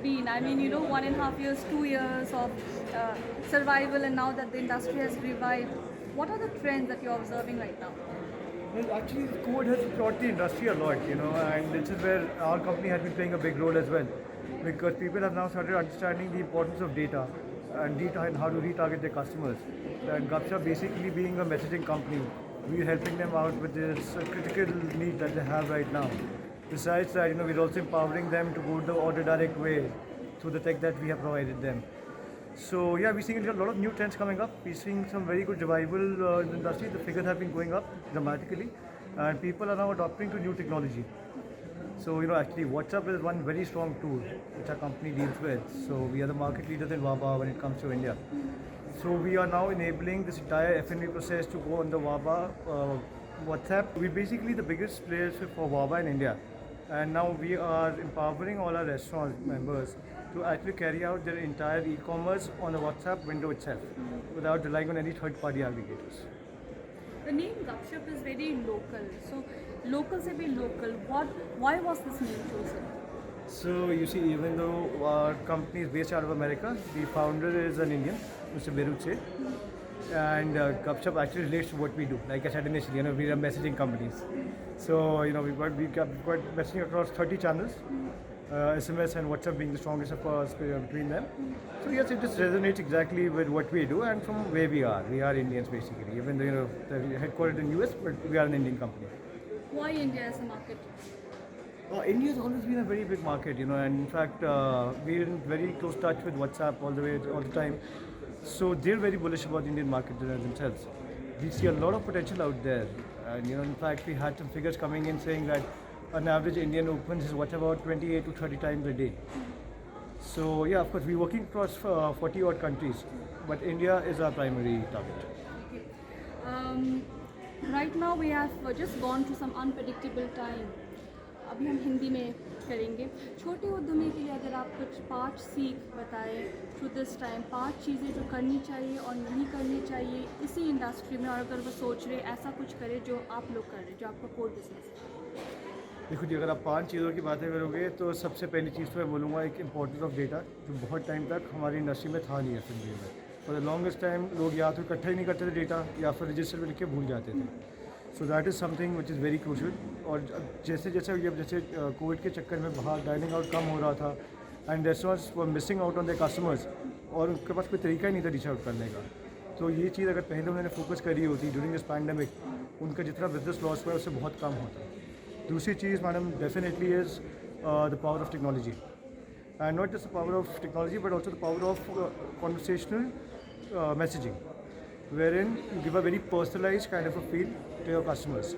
been? I mean, 1.5 years, 2 years of survival, and now that the industry has revived, what are the trends that you're observing right now? Well, actually, COVID has taught the industry a lot, and this is where our company has been playing a big role as well, because people have now started understanding the importance of data and how to retarget their customers. And Gupshup basically being a messaging company, we're helping them out with this critical need that they have right now. Besides that, we're also empowering them to go the order direct way through the tech that we have provided them. So yeah, we're seeing a lot of new trends coming up. We're seeing some very good revival in the industry. The figures have been going up dramatically, and people are now adopting to new technology. So actually, WhatsApp is one very strong tool which our company deals with. So we are the market leaders in WABA when it comes to India. So we are now enabling this entire F&B process to go on the WABA WhatsApp. We're basically the biggest players for WABA in India, and now we are empowering all our restaurant members to actually carry out their entire e-commerce on the WhatsApp window itself without relying on any third-party aggregators. The name Gupshup is very local. So, local se bhi local. Why was this name chosen? So you see, even though our company is based out of America, the founder is an Indian, Mr. Beruche, and Gupshup actually relates to what we do. Like I said initially, we are messaging companies. So we've got messaging across 30 channels. SMS and WhatsApp being the strongest, of course, between them. So yes, it just resonates exactly with what we do and from where we are. We are Indians basically, even though they're headquartered in US, but we are an Indian company. Why India as a market? India has always been a very big market, and in fact, we're in very close touch with WhatsApp all the time. So they're very bullish about the Indian market themselves. We see a lot of potential out there, and in fact, we had some figures coming in saying that an average Indian opens his WhatsApp about 28 to 30 times a day. So yeah, of course, we're working across 40 odd countries, but India is our primary target. Right now we have just gone through some unpredictable time. अभी हम हिंदी में करेंगे. छोटे उद्यमी के लिए अगर आप कुछ 5 सीख बताएं थ्रू दिस टाइम, 5 चीज़ें जो करनी चाहिए और नहीं करनी चाहिए इसी इंडस्ट्री में, और अगर वो सोच रहे ऐसा कुछ करे जो आप लोग कर रहे, जो आपका कोर बिजनेस है. देखो जी, अगर आप 5 चीज़ों की बातें करोगे तो सबसे पहली चीज़ तो मैं बोलूँगा एक इम्पोर्टेंस ऑफ डेटा, जो बहुत टाइम तक हमारी इंडस्ट्री में था नहीं है FMCG में. फॉर द लॉन्गेस्ट टाइम लोग या तो इकट्ठा ही नहीं करते थे डेटा, या फिर रजिस्टर में लिख के भूल जाते थे. So that is something which is very crucial. और जैसे कोविड के चक्कर में बाहर डाइनिंग आउट कम हो रहा था and restaurants were missing out on their customers, और उनके पास कोई तरीका ही नहीं था रीच आउट करने का. तो ये चीज़ अगर पहले उन्होंने फोकस करी होती ड्यूरिंग दिस पैंडेमिक, उनका जितना बिजनेस लॉस हुआ है उससे बहुत कम होता. दूसरी चीज़ madam definitely is the power of technology, and not just the power of technology but also the power of conversational messaging, wherein you give a very personalized kind of a feel to your customers.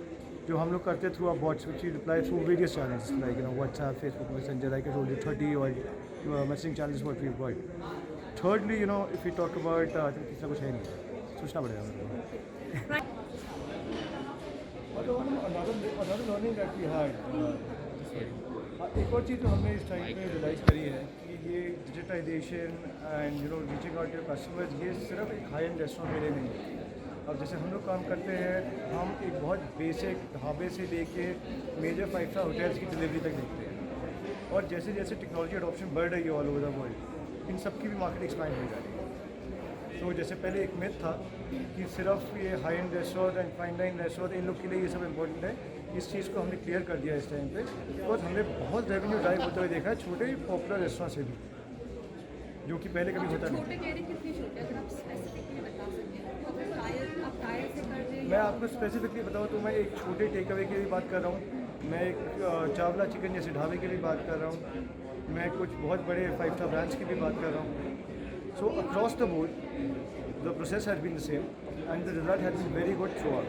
जो हम लोग करते हैं through our bots, which we reply through various channels like WhatsApp, Facebook Messenger, like I told you, 30 or messaging channels what we've got. Thirdly, if we talk about, I think तीसरा कुछ है नहीं, सोचना पड़ेगा मेरे को. Another learning that we had, एक और चीज़ जो हमने इस टाइम पे रियलाइज़ करी है कि ये digitisation and reaching out to customers, ये सिर्फ एक हाई एंड रेस्टोरेंट के लिए नहीं है. अब जैसे हम लोग काम करते हैं, हम एक बहुत बेसिक ढाबे से लेके मेजर 5-स्टार होटल्स की डिलीवरी तक देखते हैं. और जैसे जैसे टेक्नोलॉजी अडॉप्शन बढ़ रही है ऑल ओवर द वर्ल्ड, इन सब की भी मार्केट एक्सपांड हो जा रही है. तो जैसे पहले एक मिथ था कि सिर्फ ये high end restaurant and fine dine restaurant इन लोग के लिए ये सब इम्पोर्टेंट है. इस चीज़ को हमने क्लियर कर दिया इस टाइम पे, और हमने बहुत रेवेन्यू ड्राइव होते हुए देखा है छोटे पॉपुलर रेस्टोरेंट से भी, जो कि पहले कभी होता नहीं. मैं आपको स्पेसिफिकली बताऊँ तो मैं एक छोटे टेक अवे की भी बात कर रहा हूँ, मैं एक चावला चिकन जैसे ढाबे की भी बात कर रहा हूँ, मैं कुछ बहुत बड़े 5-स्टार ब्रांड्स की भी बात कर रहा हूँ. So across the board the process has been the same and the result has been very good throughout.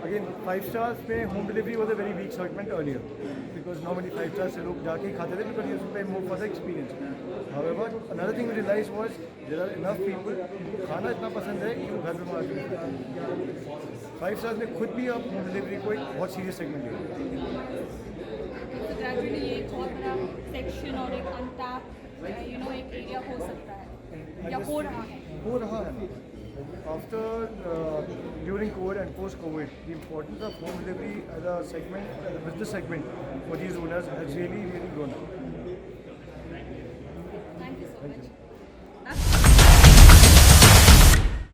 Again, 5 stars में home delivery was a very weak segment earlier because normally 5 stars से लोग जाके ही खाते थे because you have to pay more for the experience. However, another thing we realized was there are enough people, खाना इतना पसंद है कि वो घर में मंगा के खाते हैं. 5 stars में खुद भी आप home delivery को एक बहुत सीरियस सेगमेंट ले रहे हैं. तो ग्रेजुअली ये एक बहुत बड़ा सेक्शन और एक अनटैप एक एरिया हो सकता है या हो रहा है. हो रहा है. After, during COVID and post-COVID, the importance of home delivery as a segment, as a business segment for these owners has really, really grown up.